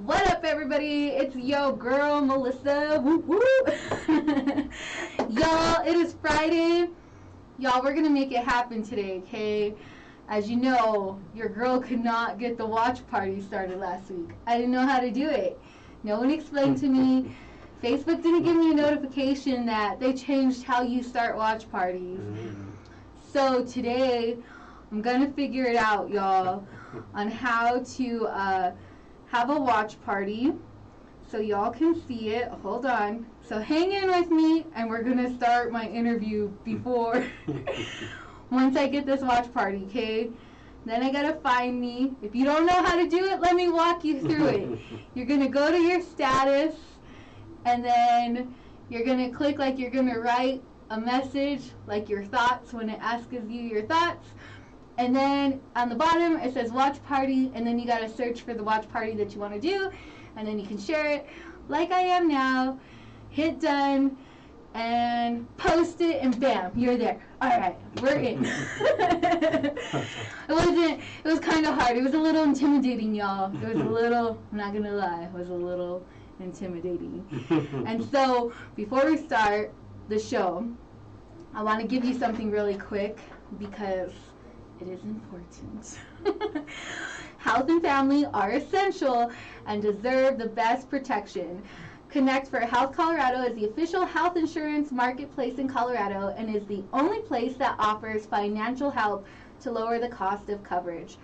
What up, everybody? It's yo girl, Melissa. Woo woo. Y'all, it is Friday. Y'all, we're gonna make it happen today, okay? As you know, your girl could not get the watch party started last week. I didn't know how to do it. No one explained to me. Facebook didn't give me a notification that they changed how you start watch parties. So today, I'm gonna figure it out, y'all, on how to have a watch party so y'all can see it. Hold on. So hang in with me, and we're gonna start my interview before once I get this watch party, okay? Then I gotta find me. If you don't know how to do it, let me walk you through it. You're gonna go to your status, and then you're gonna click like you're gonna write a message, like your thoughts when it asks you your thoughts. And then on the bottom it says watch party, and then you gotta search for the watch party that you want to do, and then you can share it like I am now. Hit done and post it, and bam, you're there. All right, we're in. It was kind of hard. It was a little intimidating, y'all. It was a little, I'm not gonna lie, it was a little intimidating. And so before we start the show, I want to give you something really quick because it is important. Health and family are essential and deserve the best protection. Connect for Health Colorado is the official health insurance marketplace in Colorado and is the only place that offers financial help to lower the cost of coverage.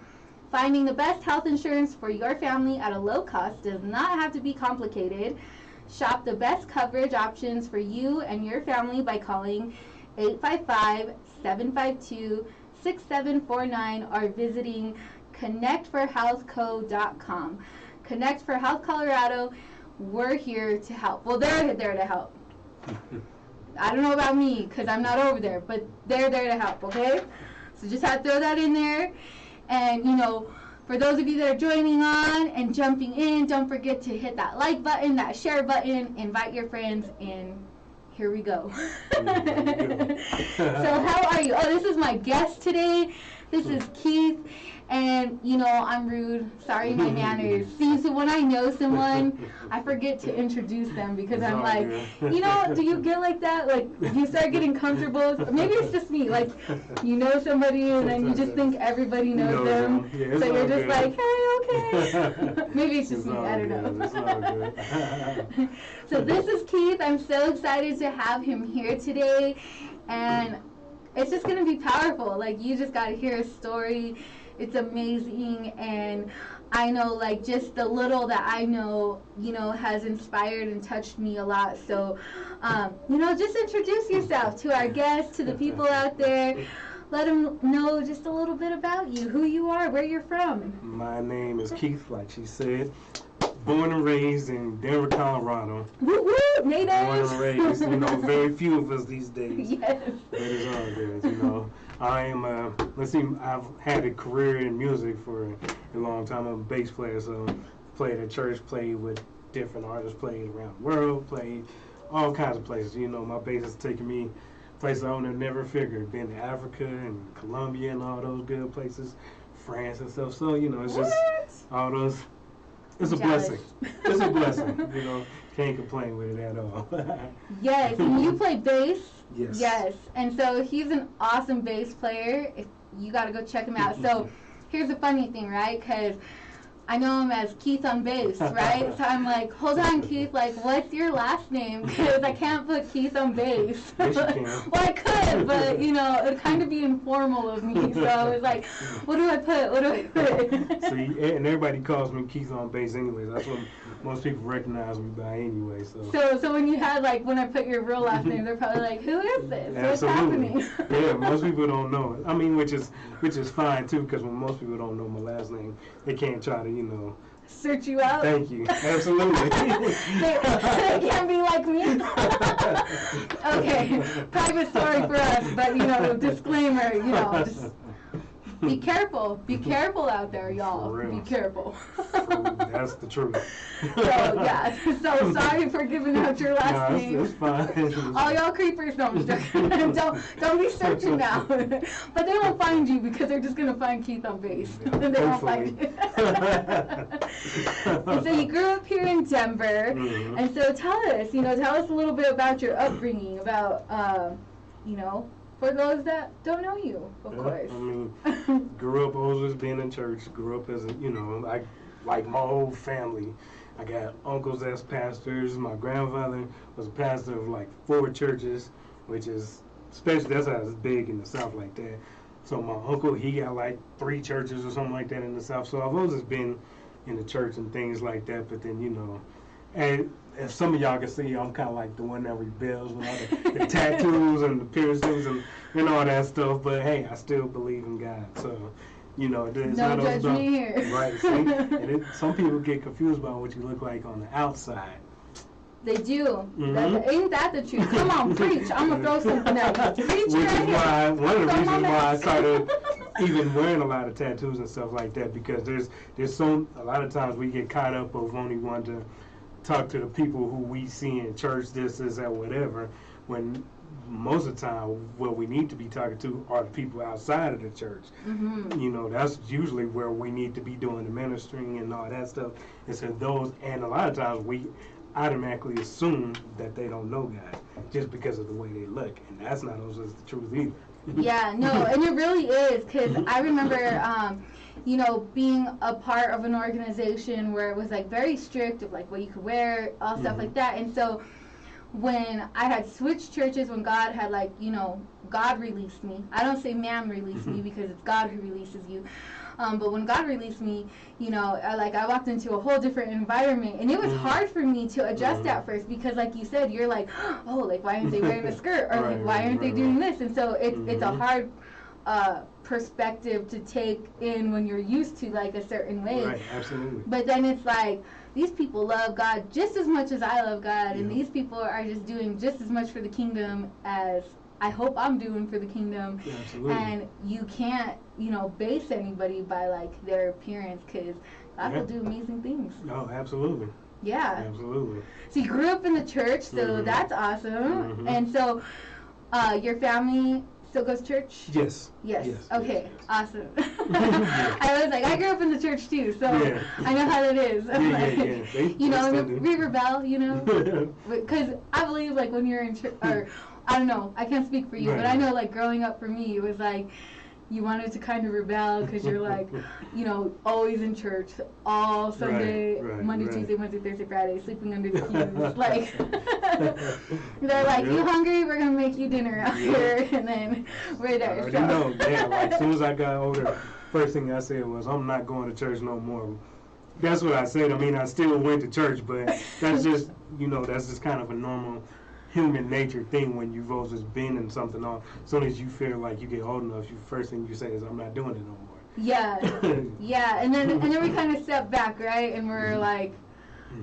Finding the best health insurance for your family at a low cost does not have to be complicated. Shop the best coverage options for you and your family by calling 855-752-6749 or visiting connectforhealthco.com. Connect for Health Colorado, we're here to help. Well, they're there to help. I don't know about me because I'm not over there, but they're there to help, okay? So just have to throw that in there. And, you know, for those of you that are joining on and jumping in, don't forget to hit that like button, that share button, invite your friends, and here we go. So how are you? Oh, this is my guest today. This is Keith. And, you know, I'm rude. Sorry, my manners. See, so when I know someone, I forget to introduce them because I'm like, you know, do you get like that? Like, you start getting comfortable. Maybe it's just me. Like, you know somebody and then you just think everybody knows them. Yeah, so you're just like, hey, okay. Maybe it's just me. I don't know. It's all good. So this is Keith. I'm so excited to have him here today. And it's just going to be powerful. Like, you just got to hear his story. It's amazing, and I know, like, just the little that I know, you know, has inspired and touched me a lot. So, you know, just introduce yourself to our guests, to the people out there. Let them know just a little bit about you, who you are, where you're from. My name is Keith, like she said. Born and raised in Denver, Colorado. Woo woo, native. Born and raised, you know, very few of us these days. Yes. That is all good, you know. I am, I've had a career in music for a long time. I'm a bass player, so played at church, played with different artists, played around the world, played all kinds of places. You know, my bass has taken me places I would have never figured. Been to Africa and Colombia and all those good places, France and stuff. So, you know, it's just all those. It's a blessing. It's a blessing. You know, can't complain with it at all. Yes, and you play bass. Yes. Yes, and so he's an awesome bass player. If you got to go check him out. So here's the funny thing, right? Because I know him as Keith on bass, right? So I'm like, hold on, Keith, like, what's your last name? Because I can't put Keith on bass. Yes, you can. Well, I could, but, you know, it'd kind of be informal of me. So I was like, what do I put? What do I put? See, and everybody calls me Keith on bass anyway. That's what most people recognize me by anyway. So when you had, like, when I put your real last name, they're probably like, who is this? Absolutely. What's happening? Yeah, most people don't know it. I mean, which is fine, too, because when most people don't know my last name, they can't try to, you know, search you out. Thank you. Absolutely. they can't be like me. Okay, private story for us, but, you know, disclaimer, you know, just Be careful. Be careful out there, y'all. Be careful. That's the truth. So, yeah. So, sorry for giving out your last name. It's fine. All y'all creepers, no, I'm joking. don't be searching now. But they won't find you because they're just going to find Keith on base. And they won't find you. And so you grew up here in Denver. Mm-hmm. And so tell us a little bit about your upbringing, about, for those that don't know you, of course. I mean, grew up always being in church. Grew up as like my whole family. I got uncles as pastors. My grandfather was a pastor of like 4 churches, which is, especially that's how it's big in the South like that. So my uncle, he got like 3 churches or something like that in the South. So I've always been in the church and things like that. But then, and if some of y'all can see, I'm kind of like the one that rebels with all the tattoos and the piercings and all that stuff. But hey, I still believe in God. So, there's no not judgment here. Right. See? And some people get confused about what you look like on the outside. They do. Mm-hmm. Ain't that the truth? Come on, preach. I'm going to throw something at you. Preach Which right is why, one of the reasons why I started started even wearing a lot of tattoos and stuff like that, because there's a lot of times we get caught up of only wanting to talk to the people who we see in church, this, that, whatever, when most of the time what we need to be talking to are the people outside of the church. Mm-hmm. That's usually where we need to be doing the ministering and all that stuff. And a lot of times we automatically assume that they don't know God just because of the way they look, and that's not always the truth either. Yeah, no, and it really is, because I remember, being a part of an organization where it was like very strict of like what you could wear, all stuff like that. And so when I had switched churches, when God had God released me. I don't say man released me because it's God who releases you. But when God released me, I walked into a whole different environment, and it was hard for me to adjust at first, because like you said, you're like, oh, like why aren't they wearing a skirt, or like why aren't they doing this? And so it's a hard perspective to take in when you're used to like a certain way. Right, absolutely. But then it's like, these people love God just as much as I love God, and these people are just doing just as much for the kingdom as I hope I'm doing for the kingdom. Yeah, absolutely. And you can't, base anybody by like their appearance, because God will do amazing things. Oh, absolutely. Yeah. Absolutely. So you grew up in the church, so that's awesome. And so your family still goes to church? Yes. Okay. Yes. Awesome. I was like, I grew up in the church too, so I know how that is. We rebel, because I believe like when you're in church, or I don't know, I can't speak for you, but I know like growing up for me, it was like you wanted to kind of rebel because you're like, always in church all Sunday, Monday, Tuesday, Wednesday, Thursday, Friday, sleeping under the pews. Like, they're like, you hungry? We're going to make you dinner out here. And then we're there. I already know. Yeah, like as soon as I got older, first thing I said was, I'm not going to church no more. That's what I said. I mean, I still went to church, but that's just, that's just kind of a normal human nature thing when you've always been in something. As soon as you feel like you get old enough, first thing you say is, I'm not doing it no more. Yeah. And then we kind of step back, right? And we're like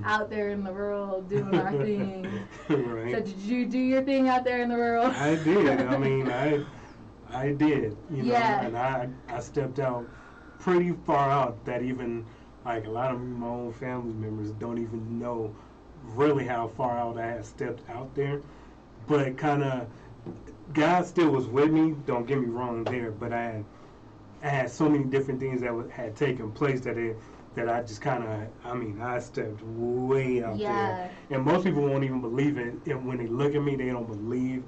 out there in the world doing our thing. Right. So did you do your thing out there in the world? I did. I mean, I did, and I stepped out pretty far out that even like a lot of my own family members don't even know really how far out I had stepped out there. But kind of God still was with me, don't get me wrong there, but I had so many different things that had taken place that I just kind of, I stepped way out there. And most people won't even believe it. And when they look at me, they don't believe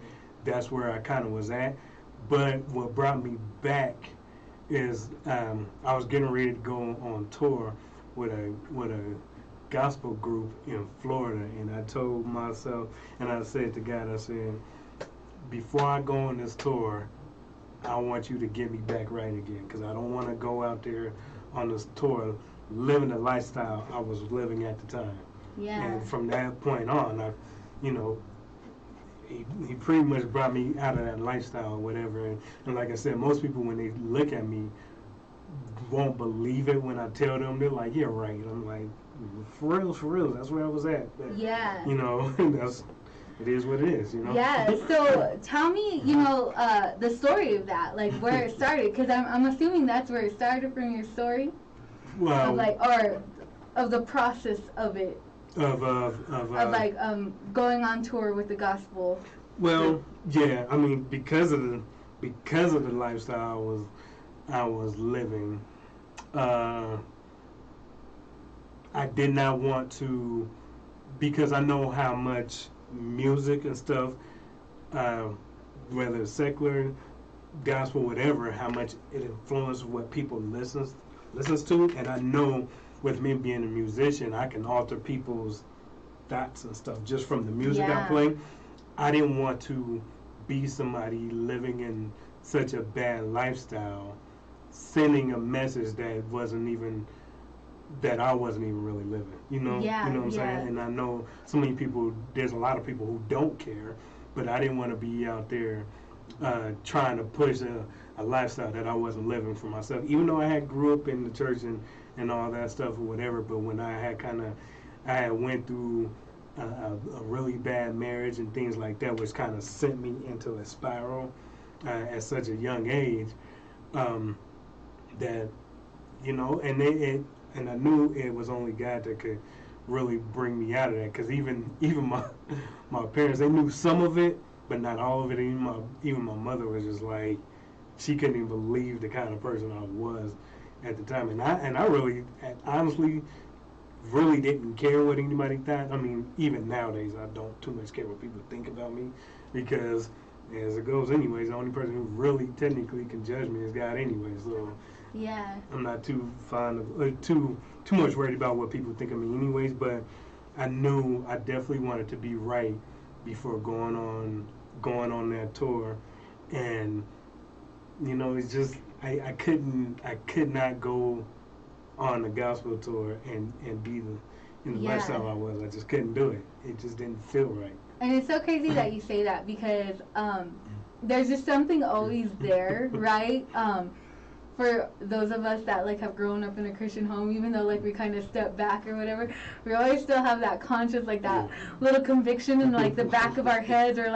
that's where I kind of was at. But what brought me back is I was getting ready to go on tour with a gospel group in Florida, and I told myself, and I said to God, I said, before I go on this tour, I want you to get me back right again, because I don't want to go out there on this tour living the lifestyle I was living at the time. Yeah. And from that point on, he pretty much brought me out of that lifestyle or whatever. And like I said, most people, when they look at me, won't believe it when I tell them. They're like, yeah, right. I'm like, for real, that's where I was at. But, yeah. it is what it is, you know. Yeah. So tell me, the story of that, like where it started, because I'm assuming that's where it started from your story, Well, or of the process of it, like going on tour with the gospel. Well, yeah. I mean, because of the lifestyle I was living, I did not want to, because I know how much music and stuff, whether it's secular, gospel, whatever, how much it influences what people listens to, and I know with me being a musician, I can alter people's thoughts and stuff just from the music I play. I didn't want to be somebody living in such a bad lifestyle, sending a message that I wasn't even really living. You know what I'm saying? And I know there's a lot of people who don't care, but I didn't want to be out there trying to push a lifestyle that I wasn't living for myself. Even though I had grew up in the church and all that stuff or whatever, but when I had went through a really bad marriage and things like that, which kind of sent me into a spiral at such a young age, that and I knew it was only God that could really bring me out of that, because even my parents, they knew some of it, but not all of it. Even my mother was just like, she couldn't even believe the kind of person I was at the time, and I really, honestly, really didn't care what anybody thought. I mean, even nowadays, I don't too much care what people think about me, because as it goes anyways, the only person who really technically can judge me is God anyway, so yeah, I'm not too fond of, too much worried about what people think of me anyways, but I knew I definitely wanted to be right before going on that tour, and it's just I could not go on the gospel tour and be in the lifestyle I was. I just couldn't do it. It just didn't feel right. And it's so crazy that you say that, because there's just something always there, right? For those of us that have grown up in a Christian home, even though we kind of step back or whatever, we always still have that conscience, that little conviction in the back of our heads, or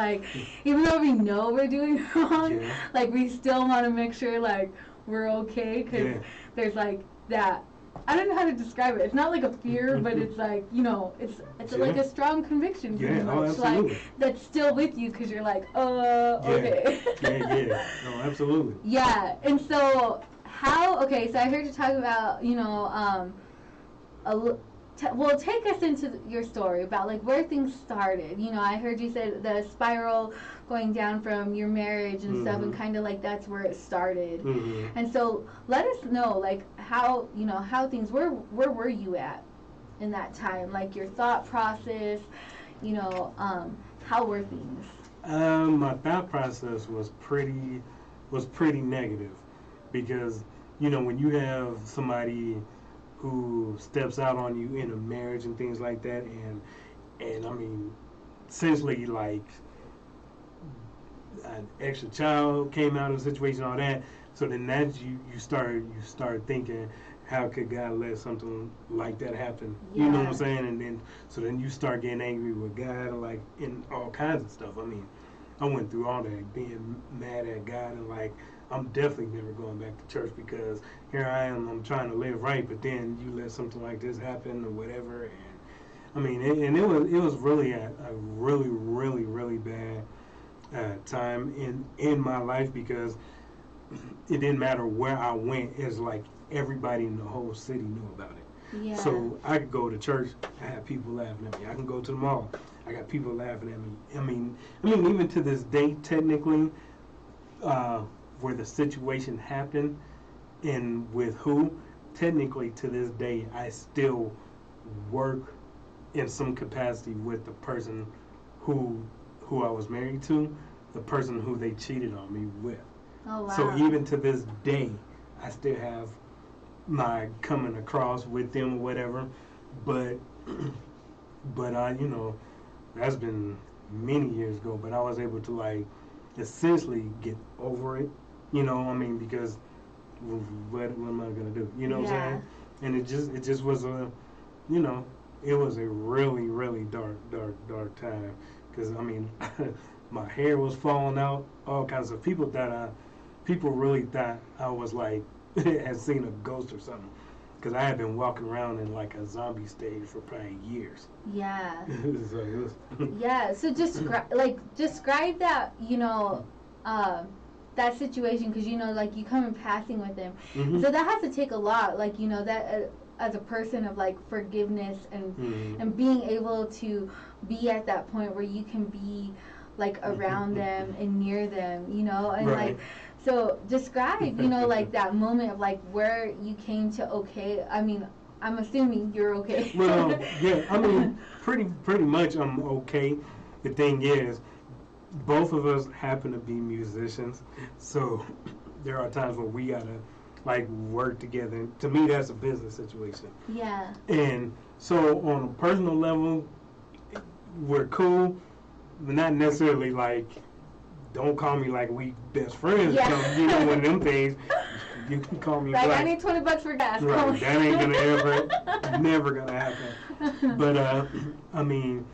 even though we know we're doing wrong, we still want to make sure we're okay, because there's that. I don't know how to describe it. It's not a fear, but it's it's like a strong conviction, pretty much. That's still with you, because you're okay. No, absolutely. Yeah, and so so I heard you talk about, well, take us into your story about where things started. I heard you said the spiral going down from your marriage and stuff, and kind of that's where it started. And so let us know how how things, where were you at in that time, your thought process, how were things? My thought process was pretty negative, because when you have somebody who steps out on you in a marriage and things like that, and I mean, essentially an extra child came out of the situation, all that. So then you start thinking, how could God let something like that happen? You know what I'm saying? And then you start getting angry with God, in all kinds of stuff. I mean, I went through all that, being mad at God, and I'm definitely never going back to church, because here I am, I'm trying to live right, but then you let something like this happen or whatever. And I mean, it was really a really, really, really bad time in my life, because it didn't matter where I went. It's everybody in the whole city knew about it. Yeah. So I could go to church, I had people laughing at me. I can go to the mall, I got people laughing at me. I mean, even to this day, technically, where the situation happened and with who, technically to this day, I still work in some capacity with the person who I was married to, the person who they cheated on me with. Oh, wow. So even to this day, I still have my coming across with them or whatever, but I, that's been many years ago, but I was able to essentially get over it, because what am I gonna do? You know what I'm saying? And it just was it was a really, really dark time, because I mean, my hair was falling out, all kinds of people really thought I was like had seen a ghost or something, because I had been walking around in like a zombie stage for probably years. Yeah. So it was Yeah. So describe that, that situation, because like you come in passing with him, so that has to take a lot, like that. As a person of like forgiveness and being able to be at that point where you can be like around them and near them, and right. like, so describe, like that moment of like where you came to okay. I mean, I'm assuming you're okay. Well, yeah, I mean, pretty much I'm okay. The thing is, both of us happen to be musicians, so there are times where we gotta like work together. To me, that's a business situation. Yeah. And so on a personal level, we're cool, but not necessarily like, don't call me like we best friends. Yeah. One of them things, you can call me like, black. I need $20 for gas. Right, that ain't gonna never gonna happen. But I mean,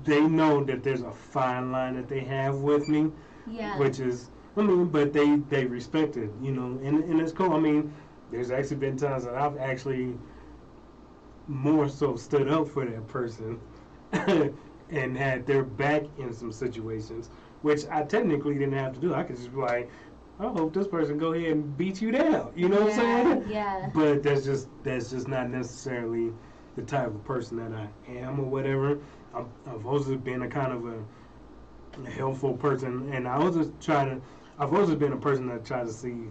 they know that there's a fine line that they have with me, Yeah. which is, I mean, but they respect it, and it's cool. I mean, there's actually been times that I've actually more so stood up for that person and had their back in some situations, which I technically didn't have to do. I could just be like, I hope this person go ahead and beat you down. You know what I'm saying? Yeah. But that's just not necessarily the type of person that I am or whatever. I've always been a kind of a helpful person, and I've always been a person that tries to see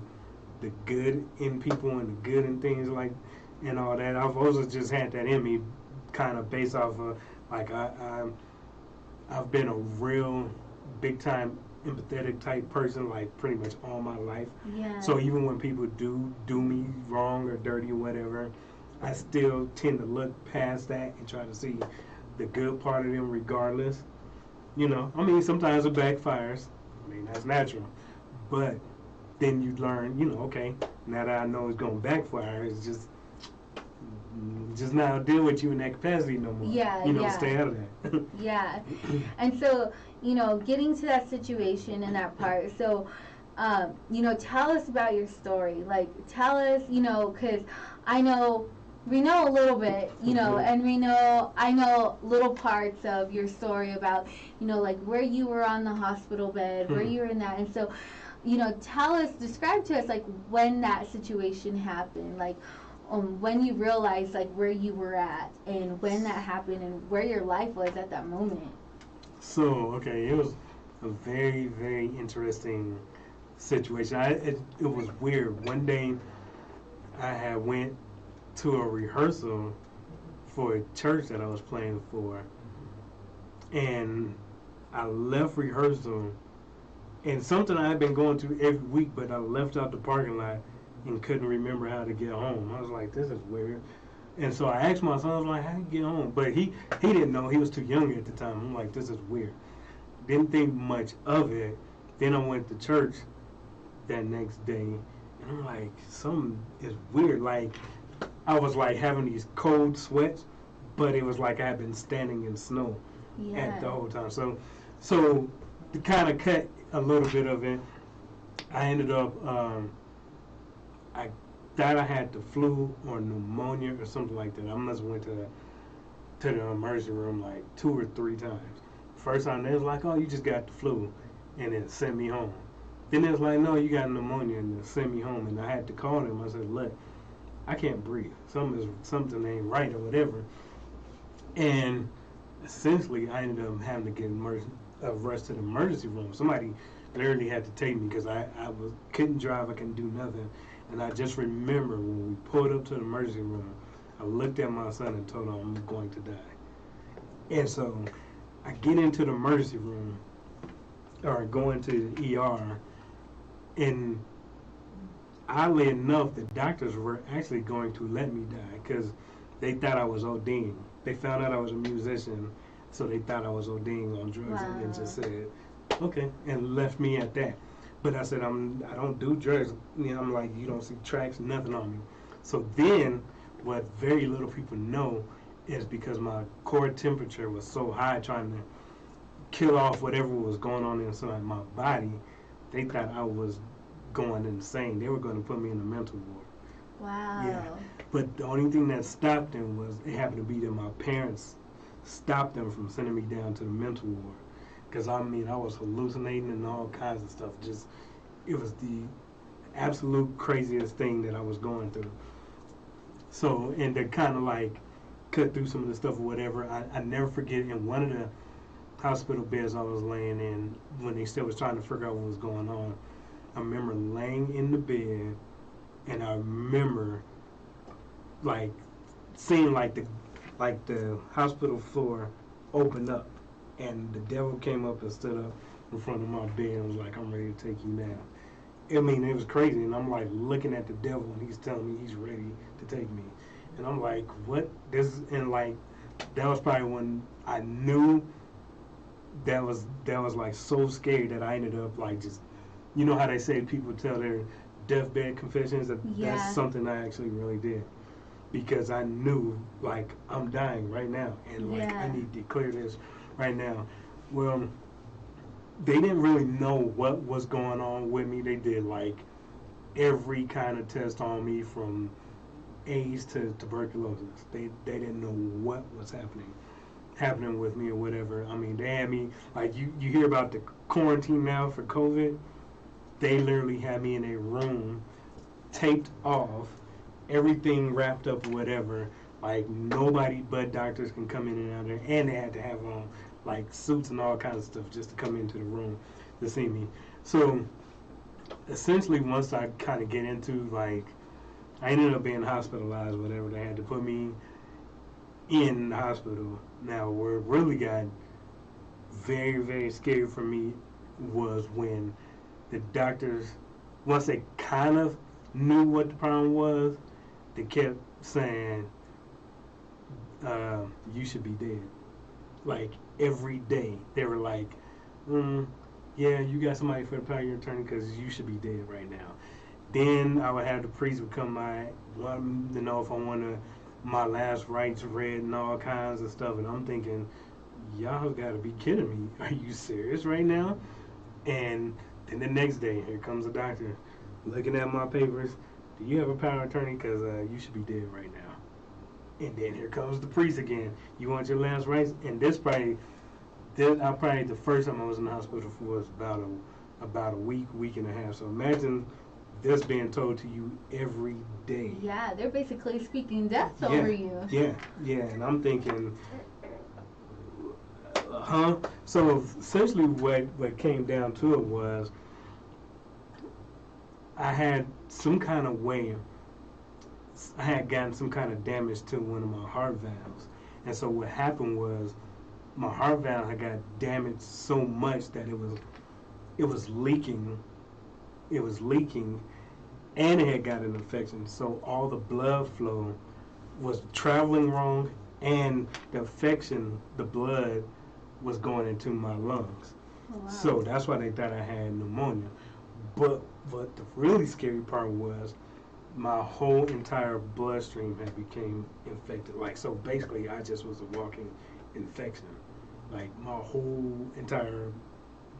the good in people and the good in things like and all that. I've always just had that in me, kind of based off of like I've been a real big time empathetic type person like pretty much all my life. Yeah. So even when people do me wrong or dirty or whatever, I still tend to look past that and try to see the good part of them regardless. I mean, sometimes it backfires. I mean, that's natural. But then you learn, okay, now that I know it's going to backfire, it's just not deal with you in that capacity no more. Yeah, stay out of that. Yeah. And so, getting to that situation and that part, so, tell us about your story. Like, tell us, because we know a little bit, and I know little parts of your story about, like where you were on the hospital bed, where you were in that. And so, describe to us, like, when that situation happened, like, when you realized, like, where you were at and when that happened and where your life was at that moment. So, okay, it was a very, very interesting situation. It was weird. One day I had went to a rehearsal for a church that I was playing for, and I left rehearsal, and something I had been going to every week, but I left out the parking lot and couldn't remember how to get home. I was like, this is weird. And so I asked my son, I was like, how do you get home? But he didn't know. He was too young at the time. I'm like, this is weird. Didn't think much of it. Then I went to church that next day, and I'm like, something is weird. Like, I was like having these cold sweats, but it was like I had been standing in snow at the whole time. So to kind of cut a little bit of it, I ended up, I thought I had the flu or pneumonia or something like that. I must have went to the emergency room like 2 or 3 times. First time they was like, oh, you just got the flu, and then sent me home. Then it was like, no, you got pneumonia, and then sent me home. And I had to call them. I said, look, I can't breathe. Something ain't right or whatever. And essentially, I ended up having to get rushed to the emergency room. Somebody literally had to take me because I couldn't drive. I couldn't do nothing. And I just remember when we pulled up to the emergency room, I looked at my son and told him I'm going to die. And so I get into the emergency room, or go into the ER, and oddly enough, the doctors were actually going to let me die because they thought I was ODing. They found out I was a musician, so they thought I was ODing on drugs. Wow. And just said, okay, and left me at that. But I said, I don't do drugs. I'm like, you don't see tracks, nothing on me. So then, what very little people know is because my core temperature was so high, trying to kill off whatever was going on inside my body. They thought I was going insane. They were going to put me in a mental ward. Wow. Yeah. But the only thing that stopped them was it happened to be that my parents stopped them from sending me down to the mental ward. Because I mean, I was hallucinating and all kinds of stuff. Just, it was the absolute craziest thing that I was going through. So, and to kind of like cut through some of the stuff or whatever, I never forget in one of the hospital beds I was laying in when they still was trying to figure out what was going on. I remember laying in the bed, and I remember like seeing like the hospital floor open up, and the devil came up and stood up in front of my bed and was like, "I'm ready to take you down." I mean, it was crazy, and I'm like looking at the devil, and he's telling me he's ready to take me, and I'm like, "What?" And like that was probably when I knew that was like so scary that I ended up like just, you know how they say people tell their deathbed confessions, that's something I actually really did, because I knew like I'm dying right now, and like I need to clear this right now. Well, they didn't really know what was going on with me. They did like every kind of test on me from AIDS to tuberculosis. They didn't know what was happening with me or whatever. I mean, they had me like you hear about the quarantine now for COVID. They literally had me in a room, taped off, everything wrapped up or whatever. Like nobody but doctors can come in and out there, and they had to have on like suits and all kinds of stuff just to come into the room to see me. So essentially, once I kind of get into like, I ended up being hospitalized, whatever. They had to put me in the hospital. Now, where it really got very, very scary for me was when the doctors, once they kind of knew what the problem was, they kept saying, you should be dead. Like, every day, they were like, yeah, you got somebody for the power of your attorney because you should be dead right now. Then I would have the priest would come by, wanting to know if I wanted my last rites read and all kinds of stuff. And I'm thinking, y'all got to be kidding me. Are you serious right now? And then the next day, here comes the doctor looking at my papers. Do you have a power of attorney? Because you should be dead right now. And then here comes the priest again. You want your last rites? And probably the first time I was in the hospital for was about a week and a half. So imagine this being told to you every day. Yeah, they're basically speaking death over you. Yeah, and I'm thinking, huh? So essentially what came down to it was I had some kind of way, I had gotten some kind of damage to one of my heart valves. And so what happened was my heart valve had got damaged so much that it was leaking. It was leaking, and it had got an infection. So all the blood flow was traveling wrong, and the infection, the blood, was going into my lungs. Oh, wow. So that's why they thought I had pneumonia. But the really scary part was my whole entire bloodstream had became infected. Like, so basically I just was a walking infection. Like, my whole entire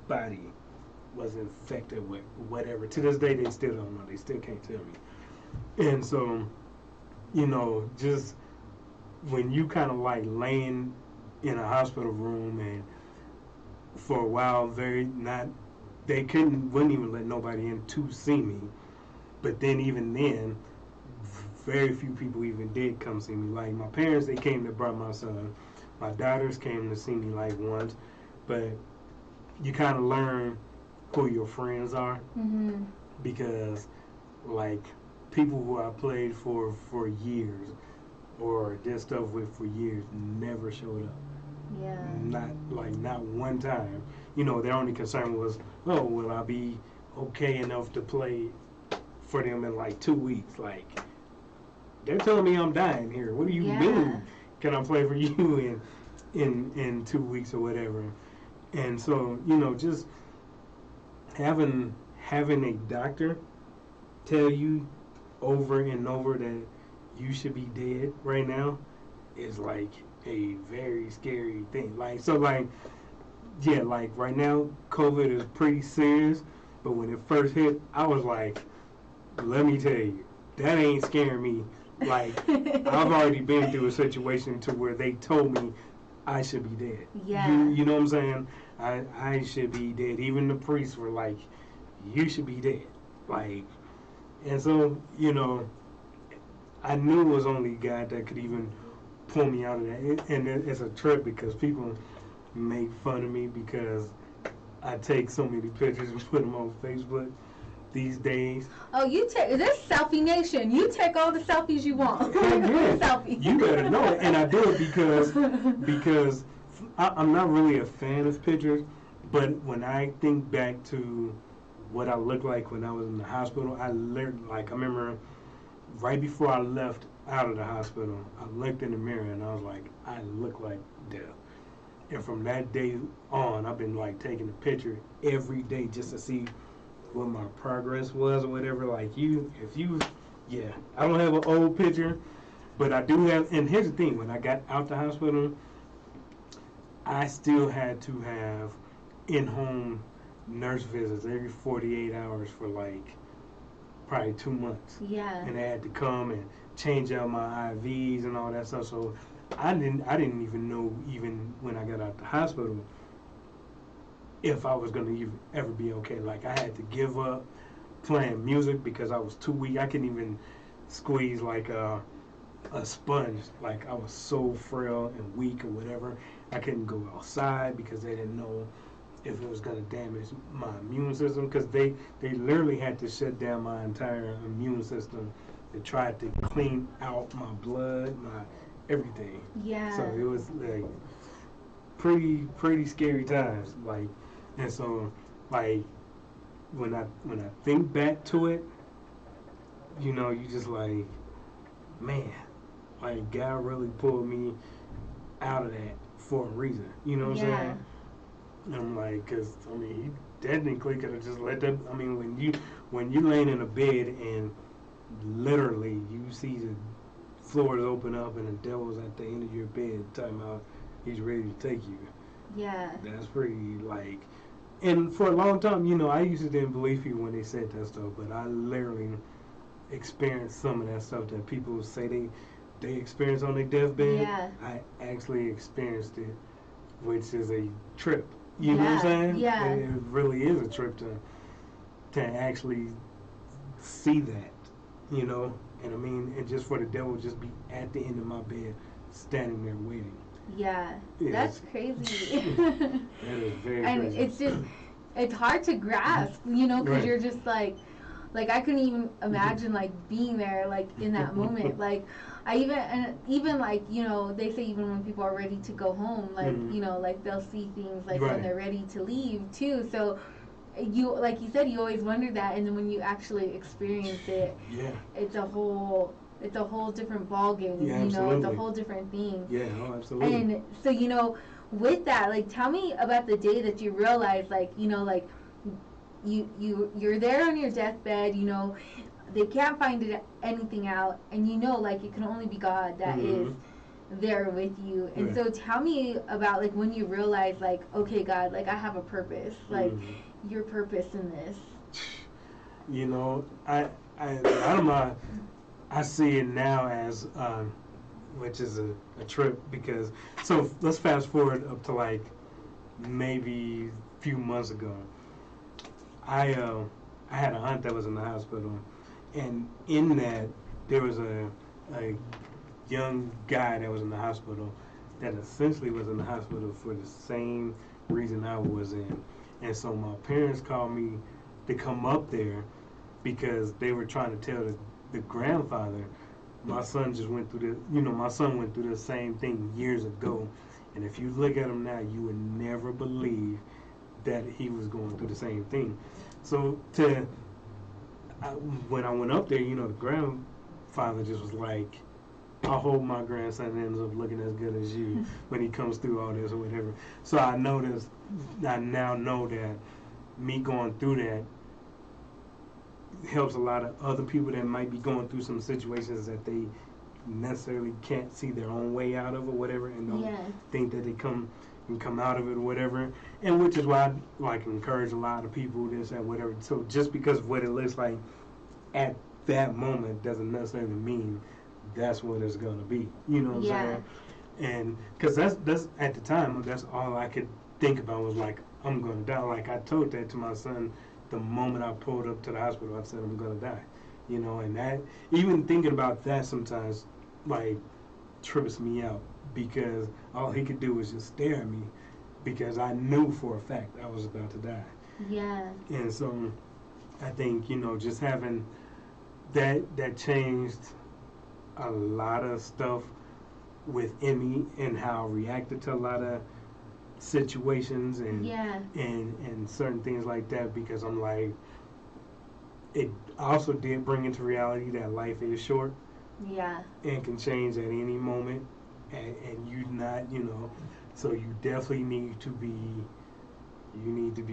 body was infected with whatever. To this day, they still don't know. They still can't tell me. And so, you know, just when you kind of like laying in a hospital room, and for a while, they wouldn't even let nobody in to see me. But then even then, very few people even did come see me. Like my parents, they came to brought my son. My daughters came to see me like once. But you kind of learn who your friends are. Mm-hmm. Because like people who I played for years or did stuff with for years never showed up. Yeah. Not one time. You know, their only concern was, oh, will I be okay enough to play for them in like 2 weeks? Like, they're telling me I'm dying here. What do you mean? Can I play for you in 2 weeks or whatever? And so, you know, just having a doctor tell you over and over that you should be dead right now, is like a very scary thing. Like so, like yeah, like right now, COVID is pretty serious. But when it first hit, I was like, let me tell you, that ain't scaring me. Like I've already been through a situation to where they told me I should be dead. Yeah. You know what I'm saying? I should be dead. Even the priests were like, you should be dead. Like, and so, you know, I knew it was only God that could even pull me out of that. And it's a trip because people make fun of me because I take so many pictures and put them on Facebook these days. Oh, you take this selfie nation. You take all the selfies you want. Yeah, Selfie. you better know it, and I do it because I'm not really a fan of pictures, but when I think back to what I looked like when I was in the hospital, I learned like I remember right before I left out of the hospital, I looked in the mirror and I was like, I look like death. And from that day on, I've been like taking a picture every day just to see what my progress was or whatever. Like yeah, I don't have an old picture, but I do have. And here's the thing: when I got out the hospital, I still had to have in-home nurse visits every 48 hours for like probably 2 months. Yeah. And they had to come and change out my IVs and all that stuff. So I didn't even know, even when I got out the hospital, if I was going to ever be okay. Like I had to give up playing music because I was too weak. I couldn't even squeeze like a sponge. Like I was so frail and weak or whatever. I couldn't go outside because they didn't know if it was going to damage my immune system, because they literally had to shut down my entire immune system. They tried to clean out my blood, my everything. Yeah. So it was like pretty scary times. Like, and so like when I think back to it, you know, you just like, man, like God really pulled me out of that for a reason. You know what I'm saying? And I'm like, cause I mean, he technically could have just let that. I mean, when you laying in a bed and literally you see the floors open up and the devil's at the end of your bed talking about he's ready to take you. Yeah. That's pretty like. And for a long time, you know, I used to didn't believe people when they said that stuff, but I literally experienced some of that stuff that people say they experience on their deathbed. Yeah. I actually experienced it, which is a trip. You know what I'm saying? Yeah. It really is a trip to actually see that, you know. And I mean, and just for the devil just be at the end of my bed, standing there waiting. Yeah, that's crazy. That is very and crazy. it's just, it's hard to grasp, you know, because you're just like I couldn't even imagine like being there, like in that moment. Like I even like, you know, they say even when people are ready to go home, like you know, like they'll see things like when they're ready to leave too. So you, like you said, you always wonder that, and then when you actually experience it, it's a whole different ball game. You know, it's a whole different thing. Yeah, oh, absolutely. And so, you know, with that, like, tell me about the day that you realized, like, you know, like, you're there on your deathbed, you know, they can't find anything out, and you know, like, it can only be God that is there with you. And so tell me about, like, when you realize, like, okay, God, like, I have a purpose, like, your purpose in this. You know, I don't know, I see it now as which is a trip, because so let's fast forward up to like maybe a few months ago. I had a aunt that was in the hospital, and in that there was a young guy that was in the hospital that essentially was in the hospital for the same reason I was in. And so my parents called me to come up there because they were trying to tell the grandfather, my son just went through my son went through the same thing years ago, and if you look at him now, you would never believe that he was going through the same thing. So when I went up there, you know, the grandfather just was like, I hope my grandson ends up looking as good as you when he comes through all this or whatever. So I now know that me going through that helps a lot of other people that might be going through some situations that they necessarily can't see their own way out of it or whatever, and don't Yeah. think that they can come out of it or whatever. And which is why I like encourage a lot of people this and whatever. So just because of what it looks like at that moment doesn't necessarily mean that's what it's gonna be. You know what I'm saying? And because that's at the time, that's all I could think about was like, I'm gonna die. Like I told that to my son the moment I pulled up to the hospital. I said I'm gonna die. You know, and that, even thinking about that sometimes like trips me out, because all he could do was just stare at me, because I knew for a fact I was about to die. Yeah. And so I think, you know, just having that changed a lot of stuff within me and how I reacted to a lot of situations and and certain things like that, because I'm like, it also did bring into reality that life is short. Yeah. And can change at any moment, and you not, you know, so you definitely need to be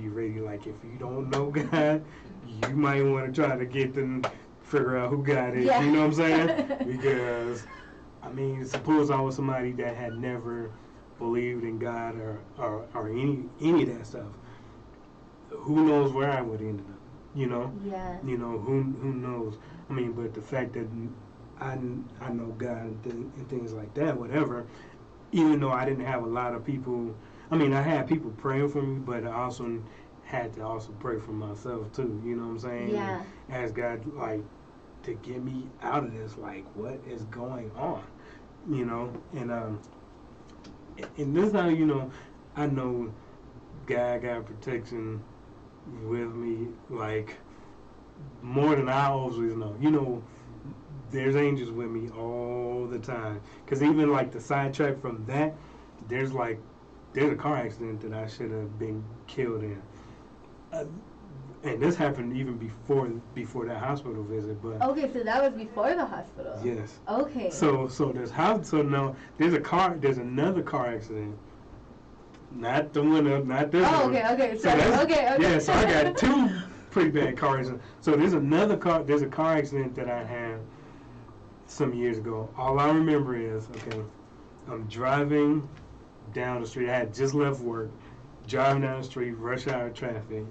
ready. Like if you don't know God, you might want to try to get them, figure out who God is. Yeah. You know what I'm saying? Because I mean, suppose I was somebody that had never believed in God or any of that stuff. Who knows where I would end up? You know? Yeah. You know, who knows? I mean, but the fact that I know God and things like that, whatever, even though I didn't have a lot of people, I mean, I had people praying for me, but I also had to also pray for myself too, you know what I'm saying? Yeah. And ask God, like, to get me out of this, like, what is going on, you know? And this how, you know, I know God got protection with me, like, more than I always know. You know, there's angels with me all the time. Because even, like, the sidetrack from that, there's a car accident that I should have been killed in. And this happened even before that hospital visit. But okay, so that was before the hospital. yes. Okay. So now there's another car accident. Not the one up, not this one. Oh, okay. Sorry. Okay. Yeah, so I got two pretty bad car accidents. So there's a car accident that I had some years ago. All I remember is, okay, I'm driving down the street. I had just left work, driving down the street, rush hour traffic.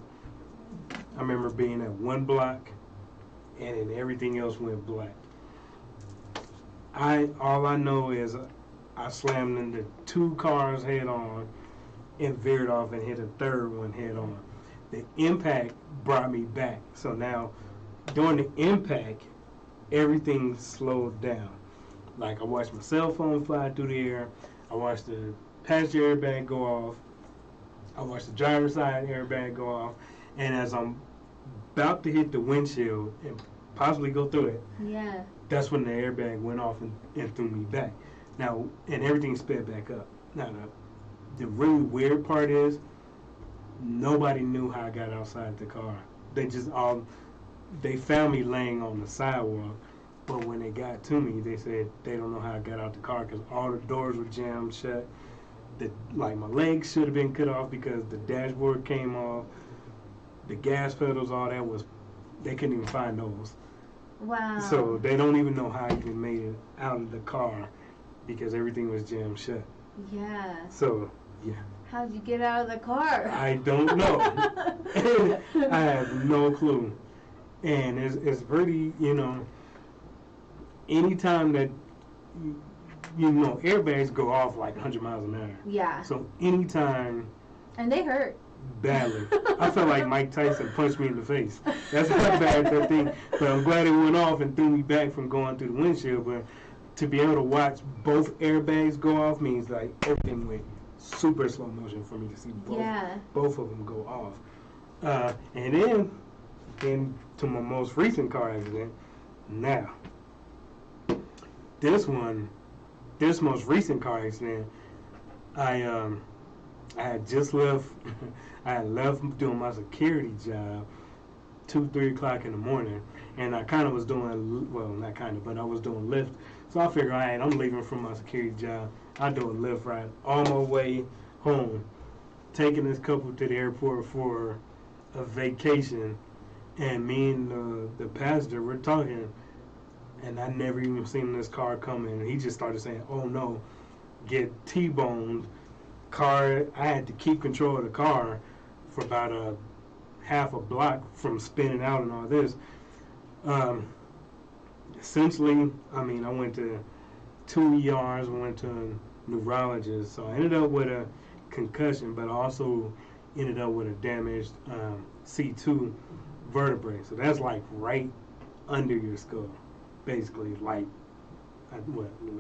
I remember being at one block, and then everything else went black. All I know is I slammed into two cars head on and veered off and hit a third one head on. The impact brought me back. So now, during the impact, everything slowed down. Like I watched my cell phone fly through the air. I watched the passenger airbag go off. I watched the driver's side airbag go off. And as I'm about to hit the windshield and possibly go through it, Yeah. that's when the airbag went off and threw me back. Now, and everything sped back up. Now, the really weird part is nobody knew how I got outside the car. They found me laying on the sidewalk, but when they got to me, they said they don't know how I got out the car because all the doors were jammed shut. My legs should have been cut off because the dashboard came off. The gas pedals, all that they couldn't even find those. Wow. So they don't even know how I even made it out of the car because everything was jammed shut. Yeah. So, yeah. How'd you get out of the car? I don't know. I have no clue. And it's pretty, you know, anytime that, you know, airbags go off like 100 miles an hour. Yeah. So anytime. And they hurt. Badly. I felt like Mike Tyson punched me in the face. That's how bad that thing. But I'm glad it went off and threw me back from going through the windshield. But to be able to watch both airbags go off means like everything went super slow motion for me to see both of them go off. And then to my most recent car accident. Now, this most recent car accident, I had just left. I had left doing my security job 2-3 o'clock in the morning, and I kind of was doing, well, not kind of, but I was doing Lyft. So I figured, all right, I'm leaving from my security job. I do a Lyft ride on my way home, taking this couple to the airport for a vacation, and me and the passenger were talking, and I never even seen this car coming. He just started saying, "Oh no, get T-boned." Car, I had to keep control of the car for about a half a block from spinning out and all this. Um, Essentially, I mean, I went to 2 ERs, went to a neurologist, so I ended up with a concussion, but I also ended up with a damaged C2 vertebrae. So that's like right under your skull, basically, like I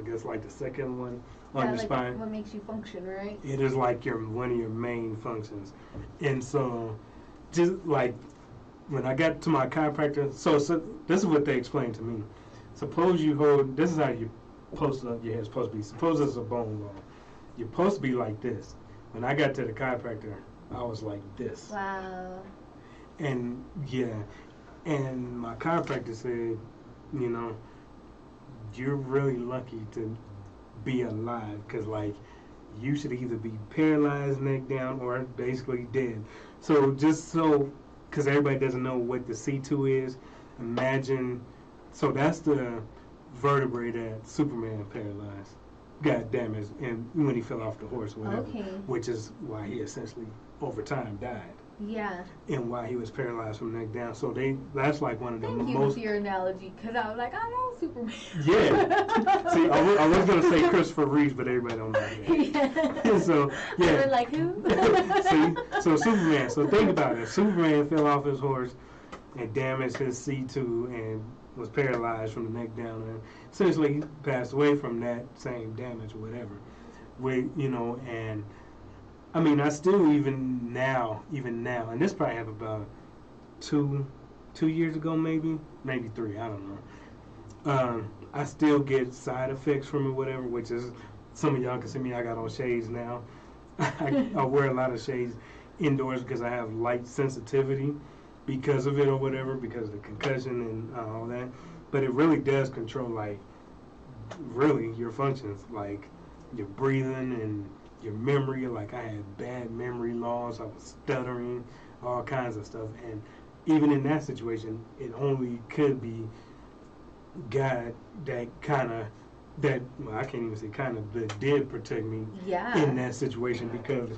guess like the second one on your like spine. what makes you function, right? It is like one of your main functions, and so just like when I got to my chiropractor, so this is what they explained to me. Suppose you hold, this is how you post up your head supposed to be. Suppose it's a bone wall. You're supposed to be like this. When I got to the chiropractor, I was like this. Wow. And yeah, and my chiropractor said, you know, you're really lucky to be alive, because like you should either be paralyzed neck down or basically dead. So just so, because everybody doesn't know what the C2 is, imagine, so that's the vertebrae that Superman paralyzed, got damaged, and when he fell off the horse or whatever, Okay. which is why he essentially over time died. Yeah. And why he was paralyzed from the neck down. So that's like one of the Thank you most. for your analogy, because I was like, I know Superman. Yeah. See, I was going to say Christopher Reeves, but everybody don't know that. Yeah. So, yeah. I was like, who? See, so Superman. So think about it. Superman fell off his horse and damaged his C2 and was paralyzed from the neck down, and essentially he passed away from that same damage or whatever. And I mean, I still even now, and this probably happened about two years ago, maybe 3. I don't know. I still get side effects from it, whatever. Which is, some of y'all can see me. I got on shades now. I wear a lot of shades indoors because I have light sensitivity because of it or whatever, because of the concussion and all that. But it really does control, like, really your functions, like your breathing and your memory. Like, I had bad memory loss, I was stuttering, all kinds of stuff. And even in that situation, it only could be God that well, I can't even say kind of, that did protect me in that situation, because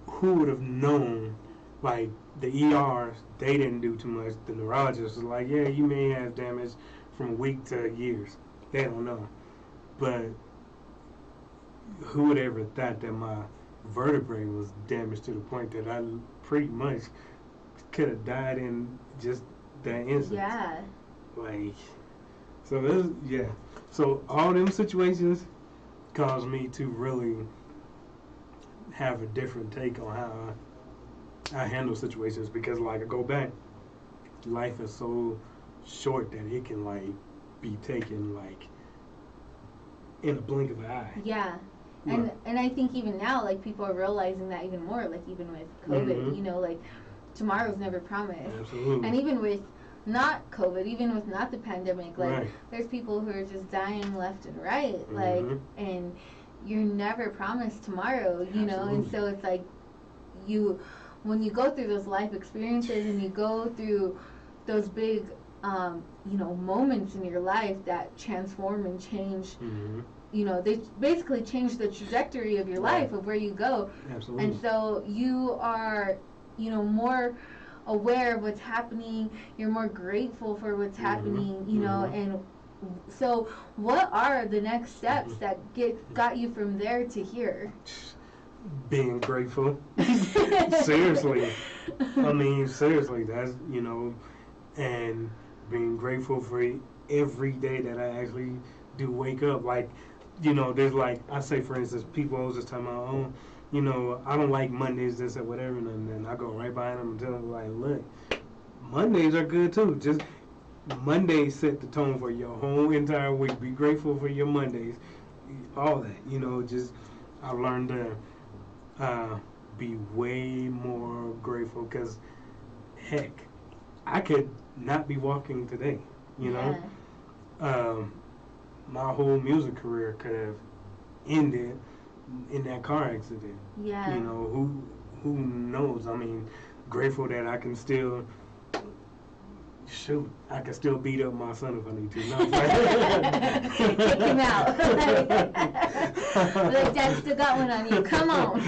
who would have known? Like, the ERs, they didn't do too much. The neurologist was like, yeah, you may have damage from weeks to years. They don't know. But who would ever thought that my vertebrae was damaged to the point that I pretty much could have died in just that instant? Yeah. Like, so this, yeah. So all them situations caused me to really have a different take on how I handle situations, because, like, I go back, life is so short that it can, like, be taken, like, in a blink of an eye. Yeah. And I think even now, like, people are realizing that even more, like, even with COVID, you know, like, tomorrow's never promised. Absolutely. And even with not COVID, even with not the pandemic, like, there's people who are just dying left and right, like, and you're never promised tomorrow, you know, and so it's like, when you go through those life experiences and you go through those big, you know, moments in your life that transform and change, you know, they basically change the trajectory of your life, of where you go. Absolutely. And so you are, you know, more aware of what's happening. You're more grateful for what's happening, you know, and so what are the next steps that got you from there to here? Being grateful. Seriously. I mean, seriously, that's, you know, and being grateful for every day that I actually do wake up. Like, you know, there's, like, I say, for instance, people always just tell me, oh, you know, I don't like Mondays, this or whatever, and then I go right behind them and tell them, like, look, Mondays are good too. Just Mondays set the tone for your whole entire week. Be grateful for your Mondays, all that, you know. Just, I've learned to be way more grateful, because, heck, I could not be walking today, you know. My whole music career could have ended in that car accident. Yeah. You know, who knows? I mean, grateful that I can still shoot, I can still beat up my son if I need to. No, Take him out. Like, Dad still got one on you. Come on.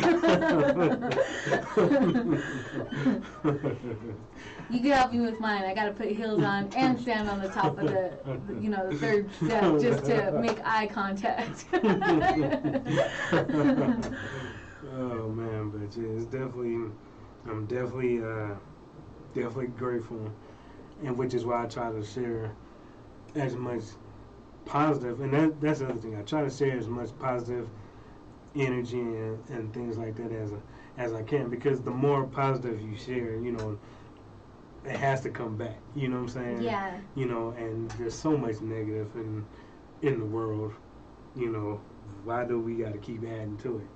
You can help me with mine. I gotta put heels on and stand on the top of the third step just to make eye contact. Oh man, but yeah, it's I'm definitely grateful, and which is why I try to share as much positive, and that's the other thing. I try to share as much positive energy and things like that as I can, because the more positive you share, it has to come back. You know what I'm saying? Yeah. And there's so much negative in the world. Why do we got to keep adding to it?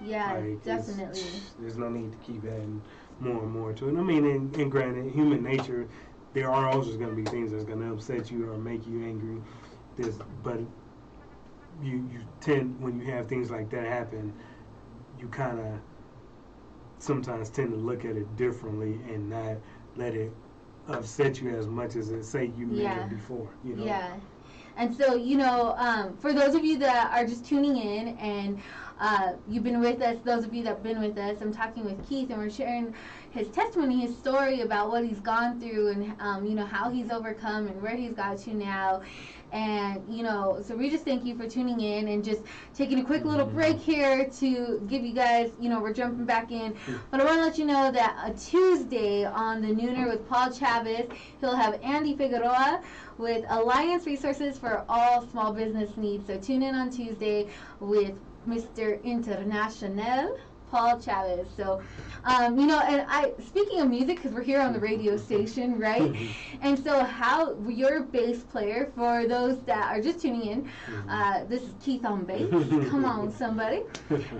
Yeah, definitely. There's no need to keep adding more and more to it. I mean, and granted, human nature, there are always going to be things that's going to upset you or make you angry. But you tend, when you have things like that happen, you kind of sometimes tend to look at it differently and not let it upset you as much as it say you made it before. Yeah. And so, for those of you that are just tuning in and you've been with us, those of you that have been with us, I'm talking with Keith and we're sharing his testimony, his story about what he's gone through and, how he's overcome and where he's got to now. And, so we just thank you for tuning in and just taking a quick little break here to give you guys, we're jumping back in. But I want to let you know that a Tuesday on the Nooner with Paul Chavez, he'll have Andy Figueroa with Alliance Resources for All Small Business Needs. So tune in on Tuesday with Mr. International, Paul Chavez. So, speaking of music, because we're here on the radio station, right? And so how you're a bass player, for those that are just tuning in, this is Keith on bass. Come on, somebody.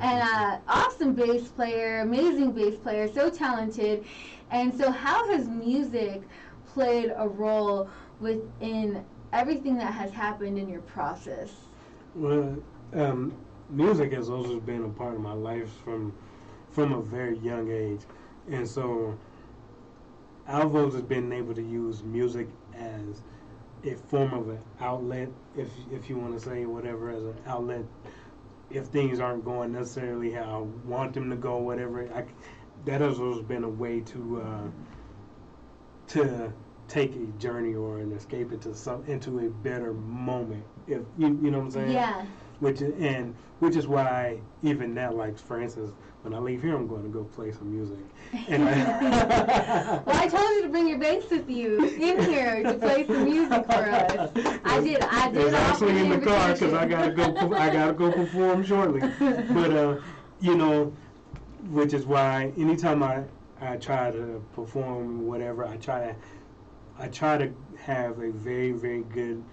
And awesome bass player, amazing bass player, so talented. And so how has music played a role within everything that has happened in your process? Well, music has always been a part of my life from a very young age, and so I've always been able to use music as a form of an outlet, if you want to say whatever, as an outlet. If things aren't going necessarily how I want them to go, whatever, that has always been a way to take a journey or an escape into a better moment. If you know what I'm saying? Yeah. Which is why even now, like for instance, when I leave here, I'm going to go play some music. And well, I told you to bring your bass with you in here to play some music for us. I did. It's actually in the car because I gotta go perform shortly. But which is why anytime I try to perform whatever, I try to have a very, very good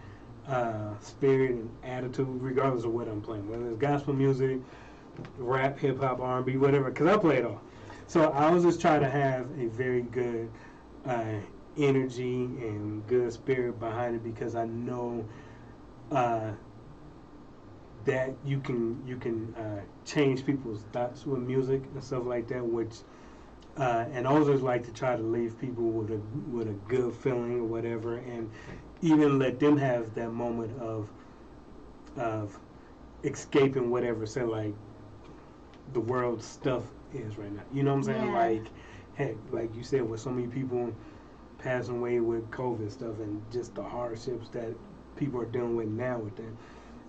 spirit and attitude, regardless of what I'm playing, whether it's gospel music, rap, hip hop, R&B, whatever, because I play it all. So I always just try to have a very good energy and good spirit behind it, because I know that you can change people's thoughts with music and stuff like that, which and I always like to try to leave people with a good feeling or whatever, and even let them have that moment of escaping whatever, say, like the world's stuff is right now. You know what I'm saying? Yeah. Like, heck, like you said, with so many people passing away with COVID stuff and just the hardships that people are dealing with now with that.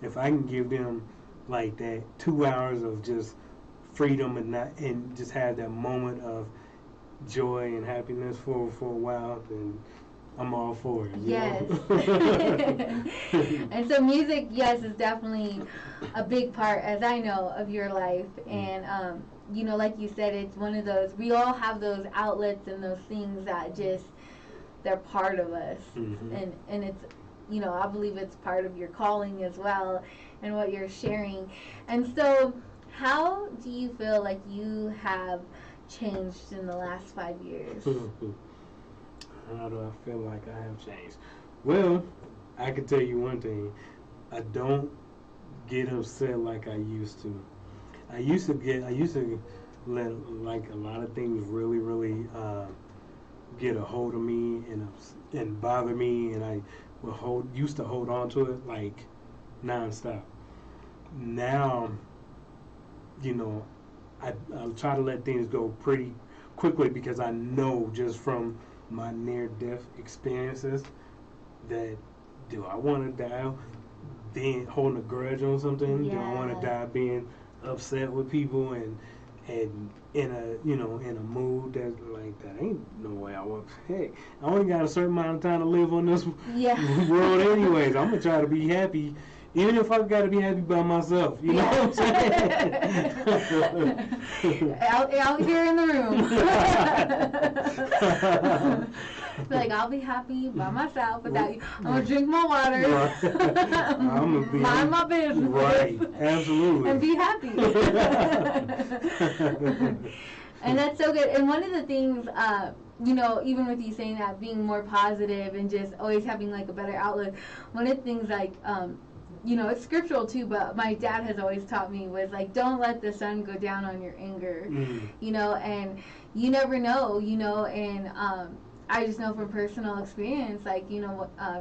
If I can give them like that 2 hours of just freedom and just have that moment of joy and happiness for a while, then I'm all for it. Yes. And so music, yes, is definitely a big part, as I know, of your life. And, like you said, it's one of those, we all have those outlets and those things that they're part of us. Mm-hmm. And it's, I believe it's part of your calling as well and what you're sharing. And so how do you feel like you have changed in the last 5 years? How do I feel like I have changed? Well, I can tell you one thing. I don't get upset like I used to. I used to let like a lot of things really, really get a hold of me and bother me, and I used to hold on to it like nonstop. Now, I'll try to let things go pretty quickly because I know just from my near-death experiences that do I want to die being holding a grudge on something? Yeah. Do I want to die being upset with people and in a mood that's like that? Ain't no way I want. Hey, I only got a certain amount of time to live on this world, anyways. I'm gonna try to be happy. Even if I gotta be happy by myself, you know what I'm saying? out here in the room. Like, I'll be happy by myself without you. I'm gonna drink my water. I'm gonna mind my business. Right, absolutely. And be happy. And that's so good. And one of the things, even with you saying that, being more positive and just always having like a better outlook, one of the things like, it's scriptural too, but my dad has always taught me was like, don't let the sun go down on your anger, and you never know, and I just know from personal experience, like,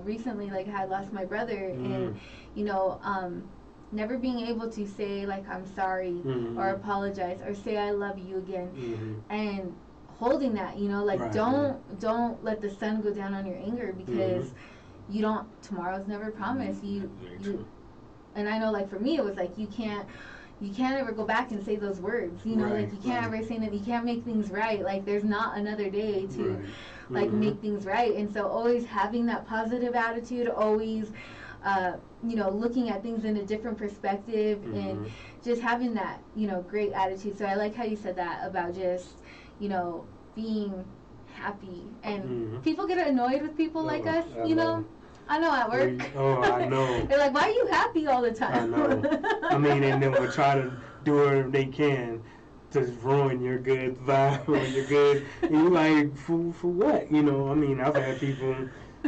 recently, like, I had lost my brother, and, never being able to say, like, I'm sorry, or apologize, or say I love you again, and holding that, like, right, don't let the sun go down on your anger, because tomorrow's never promised. And I know, like, for me, it was like, you can't ever go back and say those words, right, like, you can't ever say that, you can't make things right, like, there's not another day to, like, make things right. And so always having that positive attitude, always, looking at things in a different perspective, and just having that, great attitude. So I like how you said that about just, being happy. And people get annoyed with people like us, I know at work. I know. They're like, why are you happy all the time? I know. I mean, and then we'll try to do whatever they can to ruin your good vibe or your good. And you're like, for what? I mean, I've had people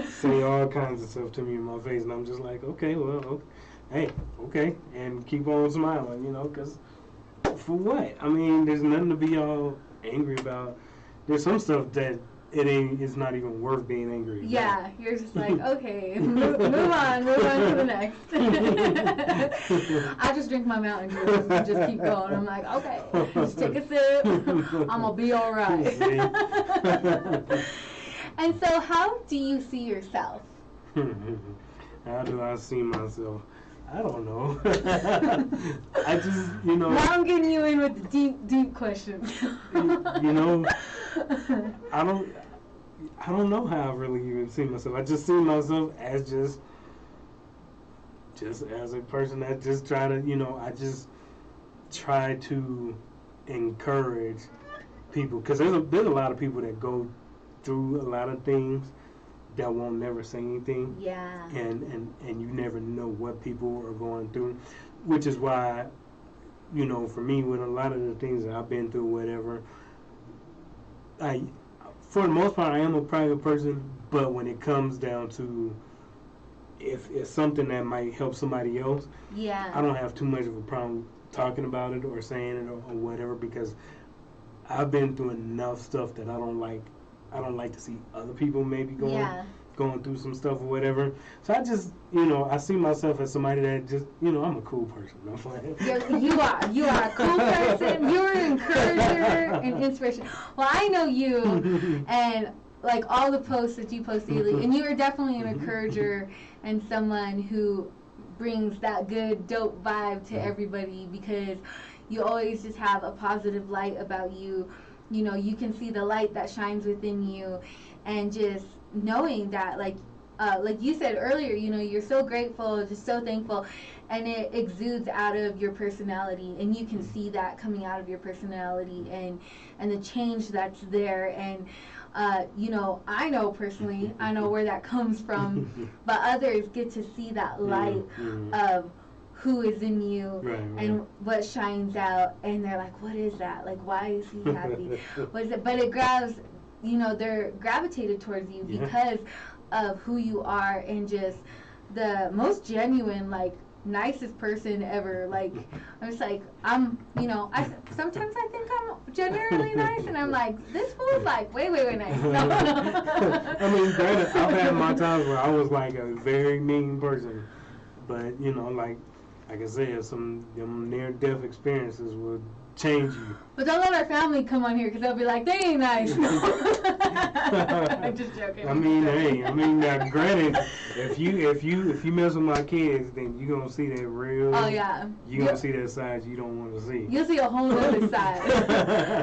say all kinds of stuff to me in my face, and I'm just like, okay, well, hey, okay, and keep on smiling, because for what? I mean, there's nothing to be all angry about. There's some stuff that it's not even worth being angry about. Yeah, you're just like, okay, move on to the next. I just drink my Mountain Dew and just keep going. I'm like, okay, just take a sip. I'm gonna be all right. And so, how do you see yourself? How do I see myself? I don't know. I just, Now I'm getting you in with the deep questions. I don't know how I really even see myself. I just see myself as just as a person that just try to, I just try to encourage people, because there's a lot of people that go through a lot of things that won't never say anything. Yeah. And you never know what people are going through, which is why, for me, with a lot of the things that I've been through, whatever, for the most part, I am a private person, but when it comes down to if it's something that might help somebody else, I don't have too much of a problem talking about it or saying it or whatever, because I've been through enough stuff that I don't like to see other people maybe going through some stuff or whatever. So I just, I see myself as somebody that just, I'm a cool person. You are a cool person. You're an encourager and inspiration. Well, I know you and like all the posts that you post daily, and you are definitely an encourager and someone who brings that good, dope vibe to everybody, because you always just have a positive light about you. You can see the light that shines within you, and just knowing that, like you said earlier, you're so grateful, just so thankful, and it exudes out of your personality, and you can see that coming out of your personality, and the change that's there, and I know personally, I know where that comes from, but others get to see that light of who is in you, and what shines out, and they're like, what is that? Like, why is he happy? What is it? But it grabs, they're gravitated towards you because of who you are, and just the most genuine, like, nicest person ever. Like, I'm just like, sometimes I think I'm genuinely nice, and I'm like, this fool's like way nice. No. I mean, granted, I've had my times where I was like a very mean person, but like I said, some them near-death experiences would change you. But don't let our family come on here because they'll be like, they ain't nice. I'm just joking. I mean, granted, if you mess with my kids, then you're gonna see that real. Oh yeah. You're gonna see that side you don't want to see. You'll see a whole other side.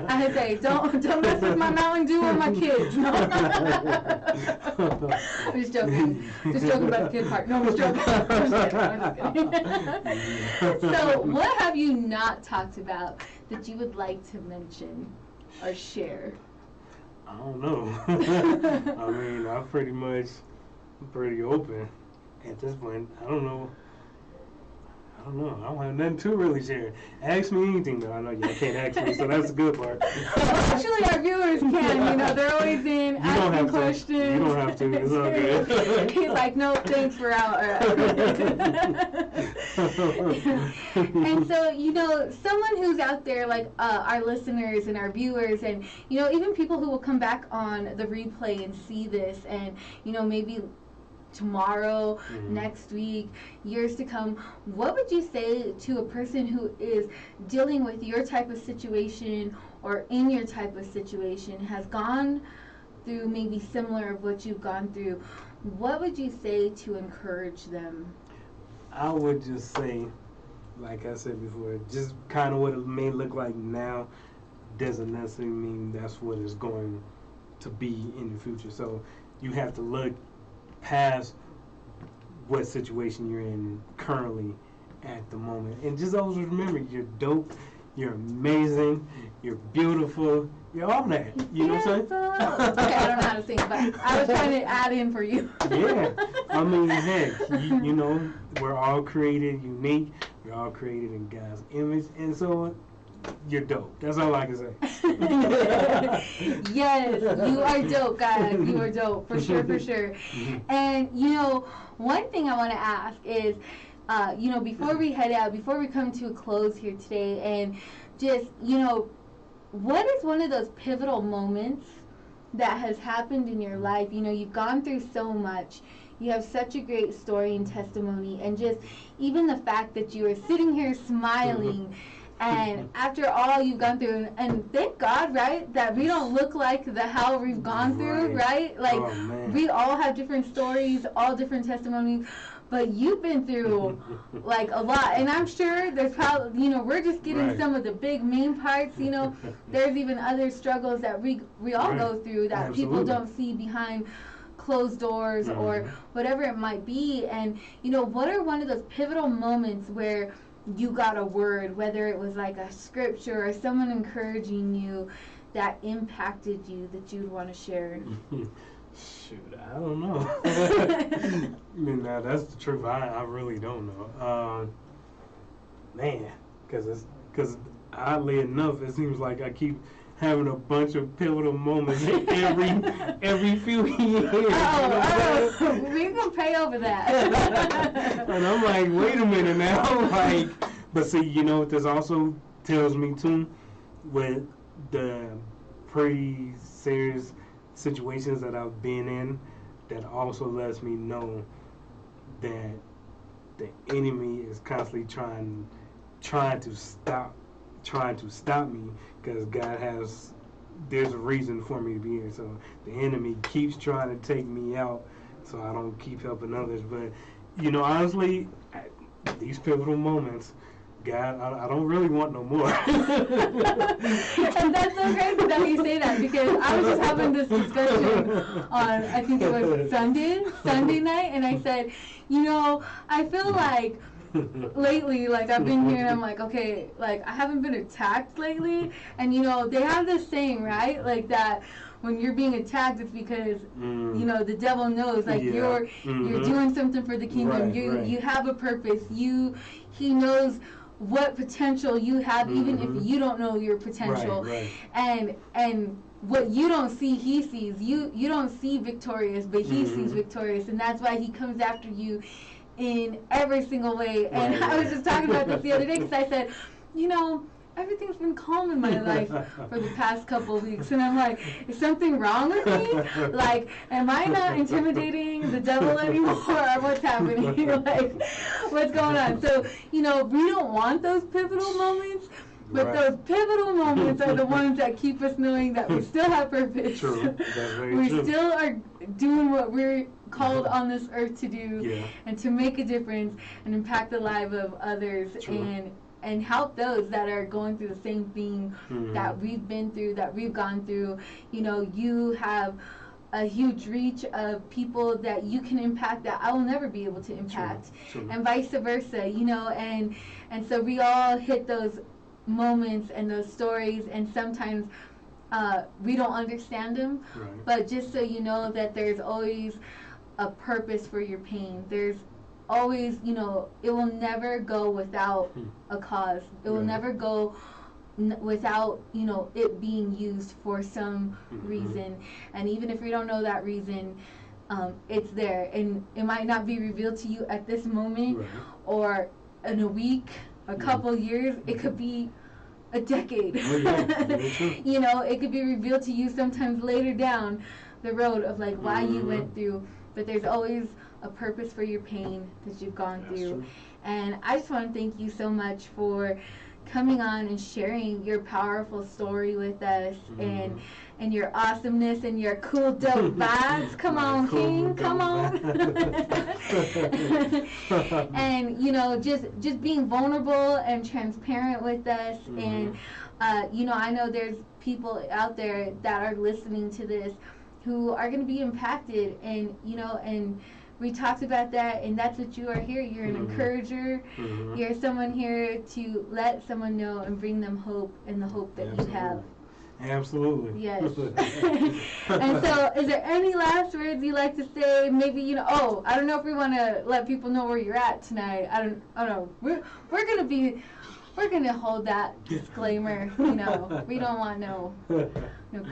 I say, don't mess with my Mountain Dew or my kids. No. I'm just joking. Just joking about the kid part. No, I'm just joking. I'm just kidding. So, what have you not talked about that you would like to mention or share? I don't know. I mean, I'm pretty open at this point. I don't know. I don't have nothing to really share. Ask me anything, though. I know y'all can't ask me, so that's the good part. Actually, our viewers can. They're always in asking questions. You don't have to. It's all good. He's like, no, thanks, we're out. And so, someone who's out there, like our listeners and our viewers, and even people who will come back on the replay and see this, and maybe tomorrow, next week, years to come, what would you say to a person who is dealing with your type of situation or in your type of situation, has gone through maybe similar of what you've gone through? What would you say to encourage them? I would just say, like I said before, just kind of what it may look like now doesn't necessarily mean that's what it's going to be in the future. So you have to look past what situation you're in currently at the moment, and just always remember, you're dope, you're amazing, you're beautiful, you're all that. You know what I'm saying? Okay, I don't know how to sing, but I was trying to add in for you. Yeah, I mean, heck, we're all created unique, we're all created in God's image, and so you're dope. That's all I can say. Yes, you are dope, guys. You are dope, for sure, for sure. And, one thing I want to ask is, before we head out, before we come to a close here today, and just, what is one of those pivotal moments that has happened in your life? You've gone through so much. You have such a great story and testimony, and just even the fact that you are sitting here smiling. And after all you've gone through, and thank God, right, that we don't look like the hell we've gone through, right? Like, we all have different stories, all different testimonies, but you've been through, like, a lot. And I'm sure there's probably, we're just getting some of the big main parts, There's even other struggles that we all go through that people don't see behind closed doors or whatever it might be. And, what are one of those pivotal moments where you got a word, whether it was like a scripture or someone encouraging you, that impacted you, that you'd want to share? Shoot, I don't know. I mean, now that's the truth. I really don't know. Man, because oddly enough, it seems like I keep having a bunch of pivotal moments every few years. We can pray over that. And I'm like, wait a minute now. But see, what this also tells me too, with the pretty serious situations that I've been in, that also lets me know that the enemy is constantly trying to stop me, because there's a reason for me to be here. So the enemy keeps trying to take me out, so I don't keep helping others. But honestly, these pivotal moments, God, I don't really want no more. And that's so crazy that you say that, because I was just having this discussion on, I think it was Sunday night, and I said, I feel like lately, like, I've been here and I'm like, okay, like, I haven't been attacked lately, and they have this saying, right, like, that when you're being attacked, it's because the devil knows, like, you're doing something for the kingdom. You have a purpose. He knows what potential you have, even if you don't know your potential. And what you don't see, he sees. You don't see victorious, but he sees victorious, and that's why he comes after you in every single way. And I was just talking about this the other day because I said, you know, everything's been calm in my life for the past couple of weeks. And I'm like, is something wrong with me? Like, am I not intimidating the devil anymore? Or what's happening? Like, what's going on? So, you know, we don't want those pivotal moments. But those pivotal moments are the ones that keep us knowing that we still have purpose. True. That's very we true. still are doing what we're called on this earth to do, and to make a difference and impact the lives of others. True. And help those that are going through the same thing that we've been through, that we've gone through. You know, you have a huge reach of people that you can impact that I will never be able to impact. True. And vice versa, you know, and so we all hit those moments and those stories, and sometimes we don't understand them, but just so you know that there's always a purpose for your pain. There's always, you know, it will never go without a cause. It will never go without, you know, it being used for some reason. And even if we don't know that reason, it's there, and it might not be revealed to you at this moment or in a week, a couple years. It could be a decade. You know, it could be revealed to you sometimes later down the road of like why you went through. But there's always a purpose for your pain that you've gone through. True. And I just want to thank you so much for coming on and sharing your powerful story with us, and your awesomeness and your cool dope vibes. Come on, cool, King, come on. And you know, just being vulnerable and transparent with us. And you know, I know there's people out there that are listening to this who are going to be impacted, and you know, and we talked about that, and that's what you are here. You're an encourager. You're someone here to let someone know and bring them hope, and the hope that you have. Absolutely. Yes. And so, is there any last words you'd like to say? Maybe, you know, oh, I don't know if we want to let people know where you're at tonight. I don't know. We're gonna hold that disclaimer. You know, we don't want no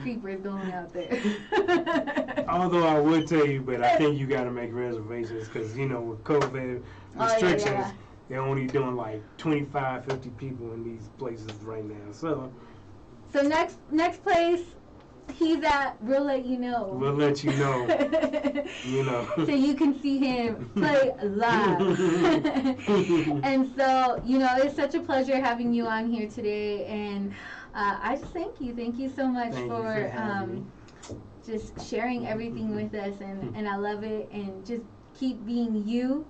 creepers going out there. Although I would tell you, but I think you got to make reservations because, you know, with COVID restrictions, they're only doing like 25, 50 people in these places right now. So next place he's at, we'll let you know. We'll let you know. You know. So you can see him play live. And so, you know, it's such a pleasure having you on here today. And I just thank you. Thank you so much for just sharing everything with us. And I love it. And just keep being you.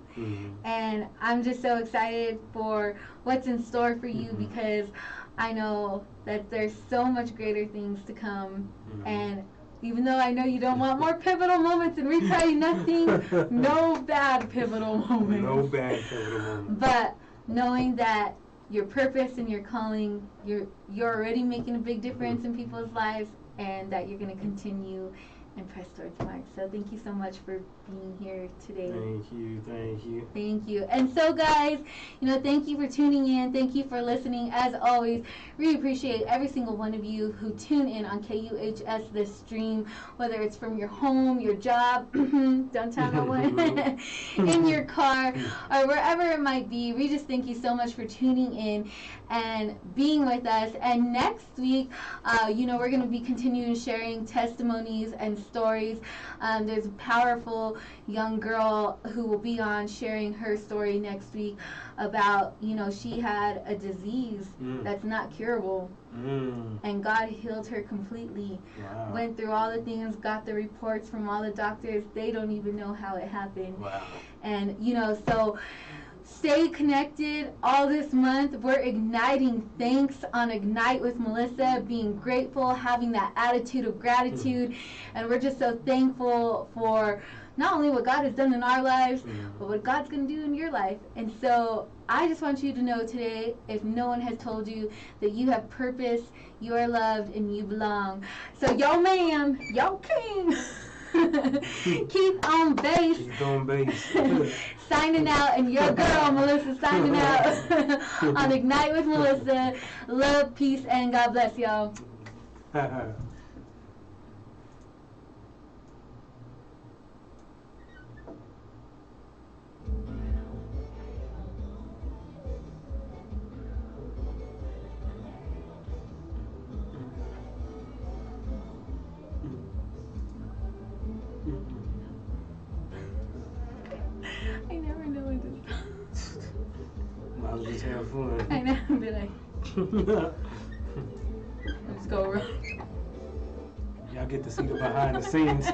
And I'm just so excited for what's in store for you because I know that there's so much greater things to come. And even though I know you don't want more pivotal moments, and we tell you nothing, no bad pivotal moments. No bad pivotal moments. But knowing that your purpose and your calling, you're already making a big difference in people's lives, and that you're going to continue and press towards Mark. So thank you so much for being here today. Thank you. And so guys, you know, thank you for tuning in. Thank you for listening. As always, we appreciate every single one of you who tune in on KUHS this stream, whether it's from your home, your job, don't tell no one, in your car, or wherever it might be. We just thank you so much for tuning in and being with us. And next week, you know, we're going to be continuing sharing testimonies and stories. There's a powerful young girl who will be on sharing her story next week about, you know, she had a disease that's not curable, and God healed her completely. Went through all the things, got the reports from all the doctors. They don't even know how it happened. And you know, so stay connected all this month. We're igniting thanks on Ignite with Melissa, being grateful, having that attitude of gratitude. And we're just so thankful for not only what God has done in our lives, but what God's going to do in your life. And so I just want you to know today, if no one has told you, that you have purpose, you are loved, and you belong. So yo man, yo king, keep on base. Keep on base. Signing out, and your girl Melissa signing out on Ignite with Melissa. Love, peace, and God bless y'all. I was just having fun. I know. Be like, let's go around. Y'all get to see the behind the scenes stuff.